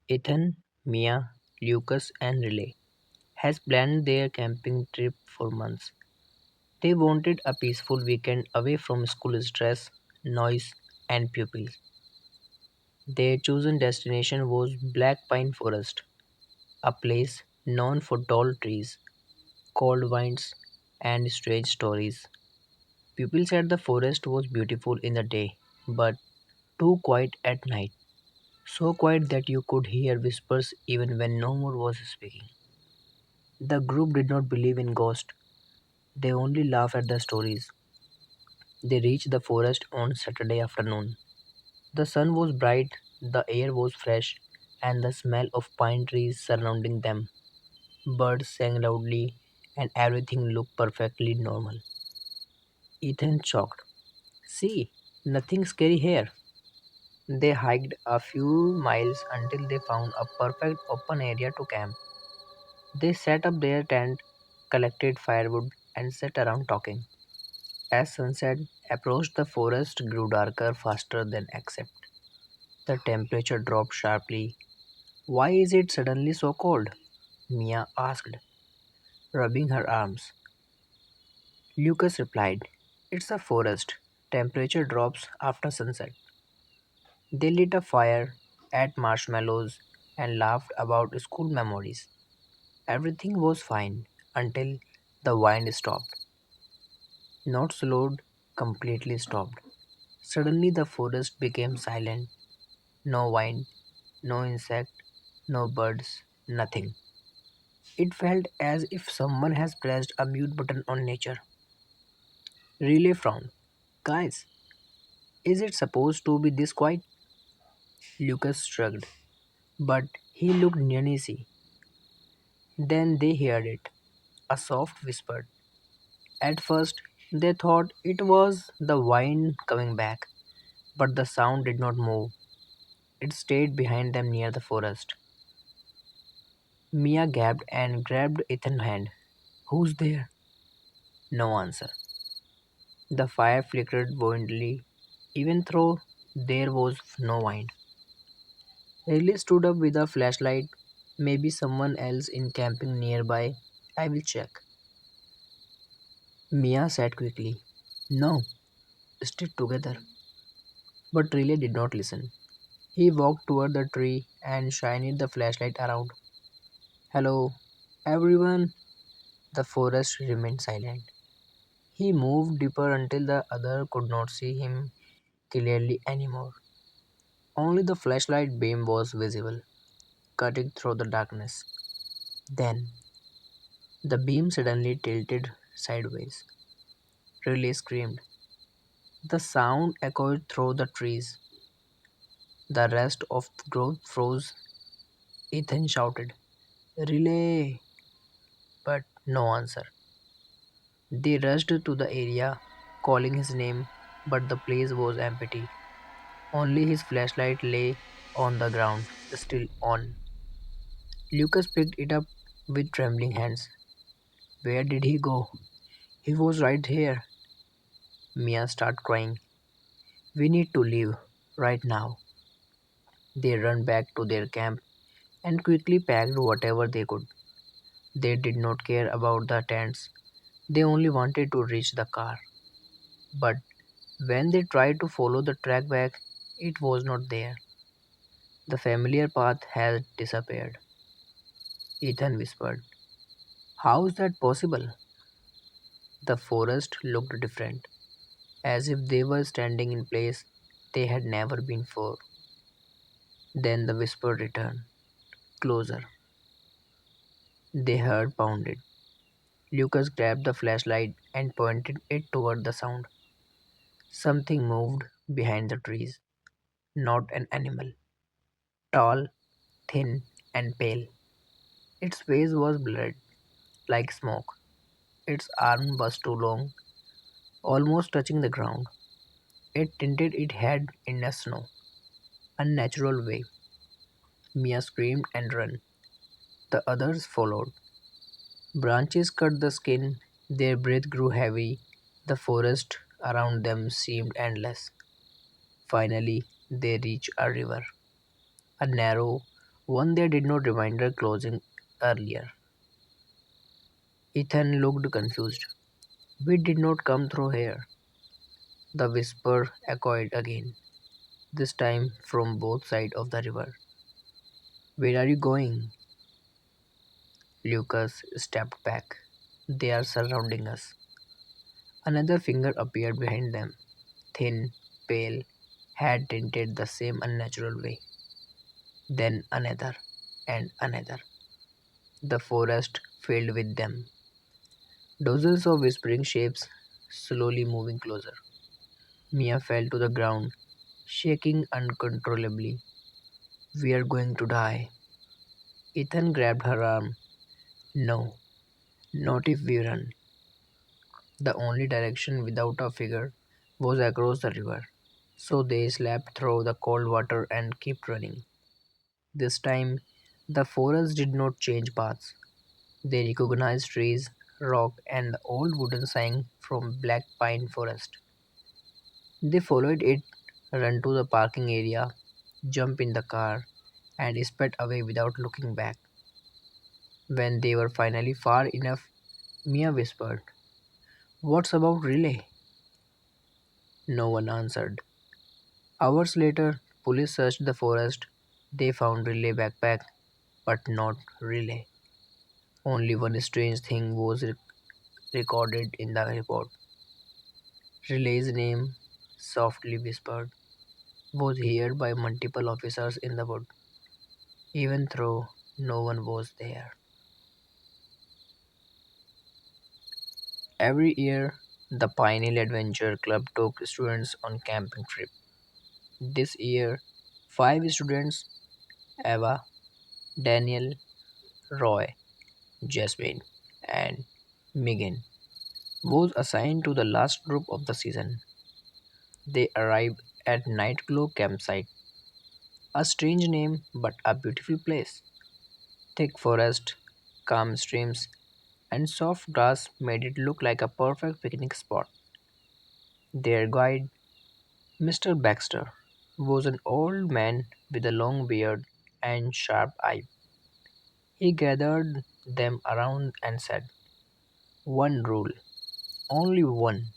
Ethan, Mia, Lucas, and Riley has planned their camping trip for months. They wanted a peaceful weekend away from school stress, noise, and pupils. Their chosen destination was Black Pine Forest, a place known for tall trees, cold winds, and strange stories. People said the forest was beautiful in the day, but too quiet at night. So quiet that you could hear whispers even when no one was speaking. The group did not believe in ghosts, they only laughed at the stories. They reached the forest on Saturday afternoon. The sun was bright, the air was fresh, and the smell of pine trees surrounding them. Birds sang loudly, and everything looked perfectly normal. Ethan shocked. See, nothing scary here. They hiked a few miles until they found a perfect open area to camp. They set up their tent, collected firewood, and sat around talking. As sunset approached, the forest grew darker faster than expected. The temperature dropped sharply. Why is it suddenly so cold? Mia asked, rubbing her arms. Lucas replied, it's a forest. Temperature drops after sunset. They lit a fire, ate marshmallows, and laughed about school memories. Everything was fine until the wind stopped. Not slowed, completely stopped. Suddenly the forest became silent. No wind, no insect, no birds, nothing. It felt as if someone has pressed a mute button on nature. Relay frowned. Guys, is it supposed to be this quiet? Lucas shrugged, but he looked uneasy. Then they heard it, a soft whisper. At first, they thought it was the wind coming back, but the sound did not move. It stayed behind them near the forest. Mia gasped and grabbed Ethan's hand. Who's there? No answer. The fire flickered buoyantly, even though there was no wind. Riley stood up with a flashlight. Maybe someone else in camping nearby. I will check. Mia said quickly. No, stick together. But Riley did not listen. He walked toward the tree and shined the flashlight around. Hello, everyone. The forest remained silent. He moved deeper until the other could not see him clearly anymore. Only the flashlight beam was visible, cutting through the darkness. Then, the beam suddenly tilted sideways. Riley screamed. The sound echoed through the trees. The rest of the group froze. Ethan shouted, Relay! But no answer. They rushed to the area, calling his name, but the place was empty. Only his flashlight lay on the ground, still on. Lucas picked it up with trembling hands. Where did he go? He was right here. Mia started crying. We need to leave, right now. They ran back to their camp and quickly packed whatever they could. They did not care about the tents. They only wanted to reach the car. But when they tried to follow the track back, it was not there. The familiar path had disappeared. Ethan whispered, how is that possible? The forest looked different, as if they were standing in place they had never been before. Then the whisper returned, closer. They heard pounded. Lucas grabbed the flashlight and pointed it toward the sound. Something moved behind the trees, not an animal. Tall, thin, and pale. Its face was blurred, like smoke. Its arm was too long, almost touching the ground. It tinted its head in a snow, unnatural way. Mia screamed and ran. The others followed. Branches cut the skin, their breath grew heavy, the forest around them seemed endless. Finally, they reached a river, a narrow, One they did not reminder closing earlier. Ethan looked confused. We did not come through here. The whisper echoed again, this time from both sides of the river. Where are you going? Lucas stepped back. They are surrounding us. Another finger appeared behind them, thin, pale, had tinted the same unnatural way. Then another, and another. The forest filled with them. Dozens of whispering shapes slowly moving closer. Mia fell to the ground, shaking uncontrollably. We are going to die. Ethan grabbed her arm. No, not if we run. The only direction without a figure was across the river. So they slapped through the cold water and kept running. This time, the forest did not change paths. They recognized trees, rock, and the old wooden sign from Black Pine Forest. They followed it, ran to the parking area, jumped in the car, and sped away without looking back. When they were finally far enough, Mia whispered, "What's about Relay?" No one answered. Hours later, police searched the forest. They found Relay backpack, but not Relay. Only one strange thing was recorded in the report. Relay's name, softly whispered, was heard by multiple officers in the wood, even though no one was there. Every year, the Pine Adventure Club took students on camping trip. This year, five students, Eva, Daniel, Roy, Jasmine, and Megan, was assigned to the last group of the season. They arrived at Nightglow Campsite, a strange name but a beautiful place. Thick forest, calm streams, and soft grass made it look like a perfect picnic spot. Their guide, Mr. Baxter, was an old man with a long beard and sharp eye. He gathered them around and said, "One rule, only one.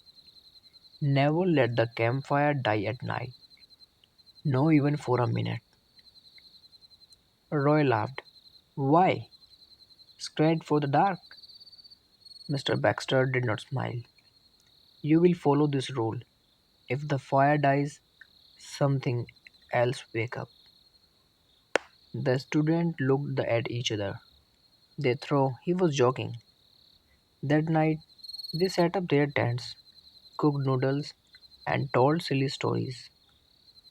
Never let the campfire die at night, no even for a minute." Roy laughed. "Why? Scared for the dark?" Mr. Baxter did not smile. "You will follow this rule. If the fire dies, something else wake up." The students looked at each other. They thought he was joking. That night, they set up their tents, cooked noodles, and told silly stories.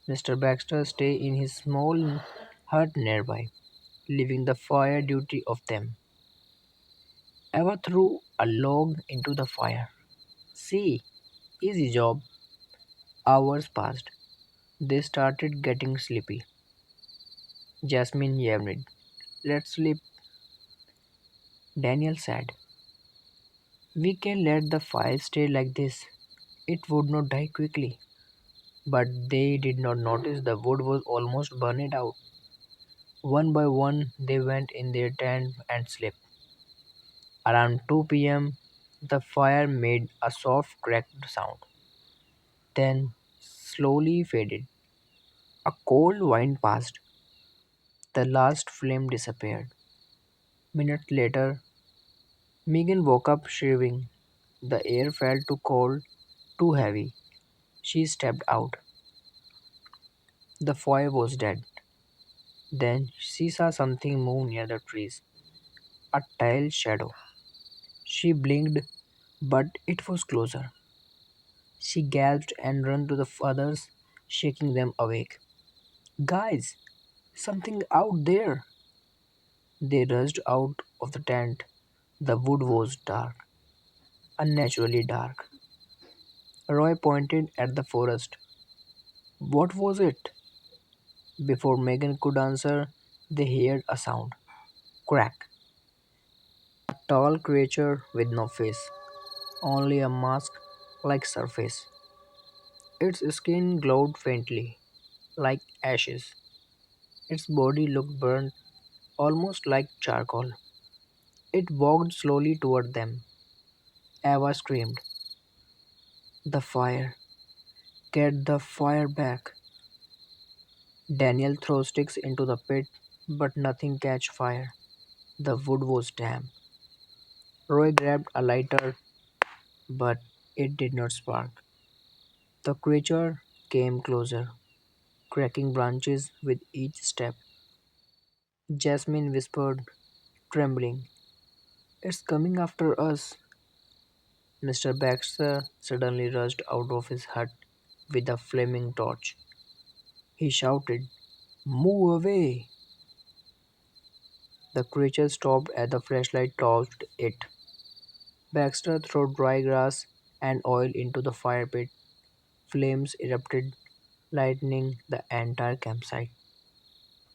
Mr. Baxter stayed in his small hut nearby, leaving the fire duty of them. Eva threw a log into the fire. "See, easy job." Hours passed. They started getting sleepy. Jasmine yawned. "Let's sleep." Daniel said, "We can let the fire stay like this. It would not die quickly." But they did not notice the wood was almost burned out. One by one, they went in their tent and slept. Around 2 p.m., the fire made a soft cracked sound, then slowly faded. A cold wind passed. The last flame disappeared. Minutes later, Megan woke up shivering. The air felt too cold, too heavy. She stepped out. The fire was dead. Then she saw something move near the trees, a tall shadow. She blinked, but it was closer. She gasped and ran to the others, shaking them awake. "Guys, something out there!" They rushed out of the tent. The wood was dark, unnaturally dark. Roy pointed at the forest. "What was it?" Before Megan could answer, they heard a sound. Crack! A tall creature with no face, only a mask-like surface. Its skin glowed faintly, like ashes. Its body looked burnt, almost like charcoal. It walked slowly toward them. Eva screamed, "The fire! Get the fire back!" Daniel threw sticks into the pit, but nothing catch fire. The wood was damp. Roy grabbed a lighter, but it did not spark. The creature came closer, cracking branches with each step. Jasmine whispered, trembling, "It's coming after us." Mr. Baxter suddenly rushed out of his hut with a flaming torch. He shouted, "Move away!" The creature stopped as the flashlight torched it. Baxter threw dry grass and oil into the fire pit. Flames erupted, lightening the entire campsite.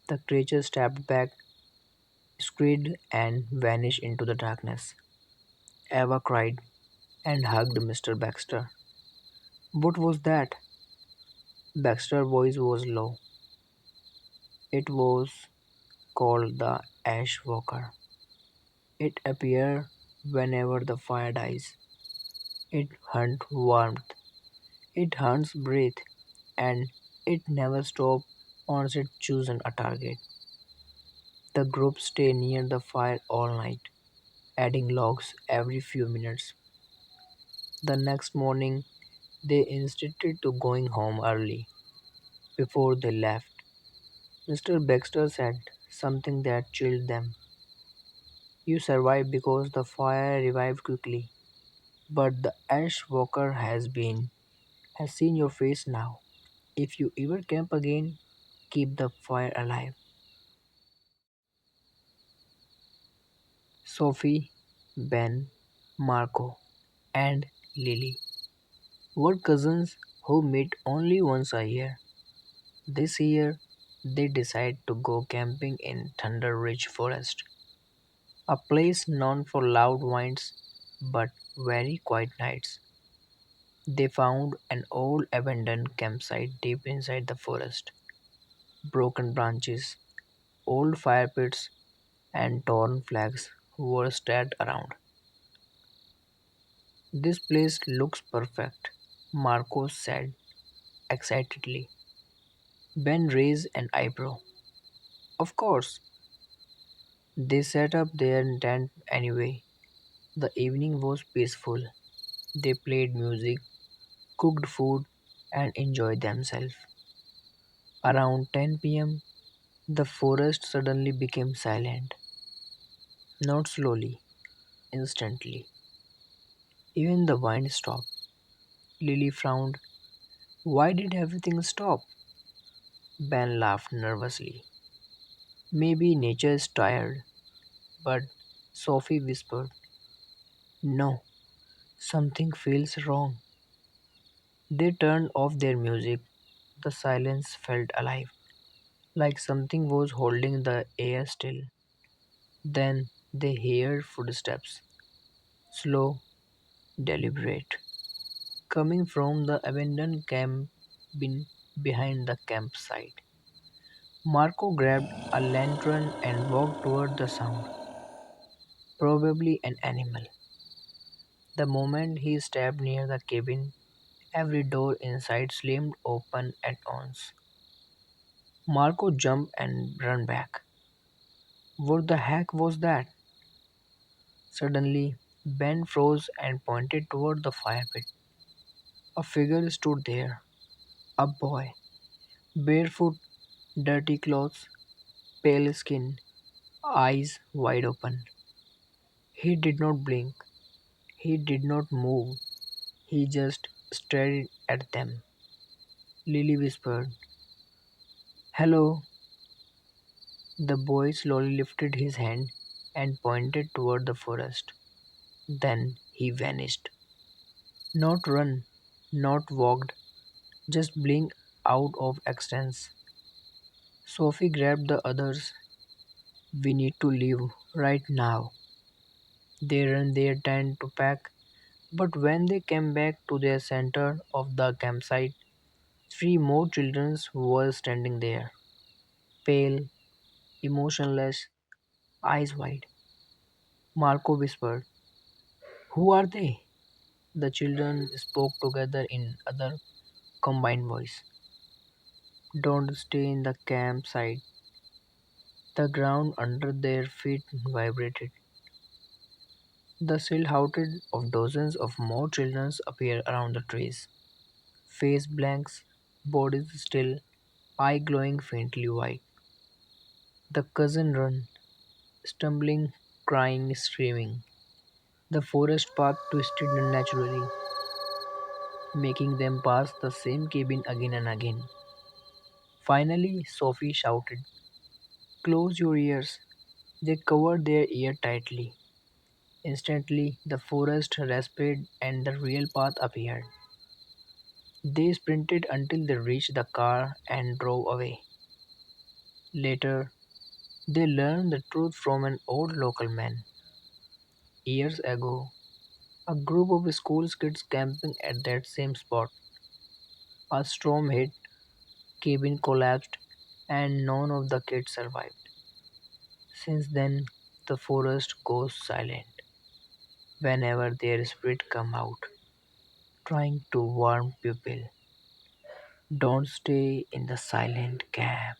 The creature stepped back, screamed, and vanished into the darkness. Eva cried and hugged Mr. Baxter. "What was that?" Baxter's voice was low. "It was called the Ash Walker. It appears whenever the fire dies. It hunts warmth, it hunts breath, and it never stops once it chooses a target." The group stayed near the fire all night, adding logs every few minutes. The next morning, they insisted to going home early. Before they left, Mr. Baxter said something that chilled them. "You survived because the fire revived quickly, but the ash walker has seen your face now. If you ever camp again, keep the fire alive." Sophie, Ben, Marco, and Lily were cousins who meet only once a year. This year, they decide to go camping in Thunder Ridge Forest, a place known for loud winds but very quiet nights. They found an old abandoned campsite deep inside the forest. Broken branches, old fire pits, and torn flags were scattered around. "This place looks perfect," Marcos said excitedly. Ben raised an eyebrow. "Of course." They set up their tent anyway. The evening was peaceful. They played music, cooked food, and enjoyed themselves. Around 10 p.m., the forest suddenly became silent. Not slowly, instantly. Even the wind stopped. Lily frowned. "Why did everything stop?" Ben laughed nervously. "Maybe nature is tired." But Sophie whispered, "No, something feels wrong." They turned off their music. The silence felt alive, like something was holding the air still. Then they heard footsteps, slow, deliberate, coming from the abandoned cabin behind the campsite. Marco grabbed a lantern and walked toward the sound, probably an animal. The moment he stepped near the cabin, every door inside slammed open at once. Marco jumped and ran back. What the heck was that? Suddenly, Ben froze and pointed toward the fire pit. A figure stood there, a boy, barefoot, dirty clothes, pale skin, eyes wide open. He did not blink, he did not move, he just stared at them. Lily whispered, "Hello." The boy slowly lifted his hand and pointed toward the forest. Then he vanished. Not run, not walked, just blinked out of existence. Sophie grabbed the others. "We need to leave right now." They ran their tent to pack, but when they came back to the center of the campsite, three more children were standing there, pale, emotionless, eyes wide. Marco whispered, "Who are they?" The children spoke together in other combined voice. "Don't stay in the campsite." The ground under their feet vibrated. The silhouette of dozens of more children appeared around the trees. Face blanks, bodies still, eye glowing faintly white. The cousin run, stumbling, crying, screaming. The forest path twisted unnaturally, making them pass the same cabin again and again. Finally, Sophie shouted, "Close your ears." They covered their ear tightly. Instantly, the forest respirate and the real path appeared. They sprinted until they reached the car and drove away. Later, they learned the truth from an old local man. Years ago, a group of school kids camping at that same spot. A storm hit, cabin collapsed, and none of the kids survived. Since then, the forest goes silent whenever their spirit come out, trying to warn people. Don't stay in the silent camp.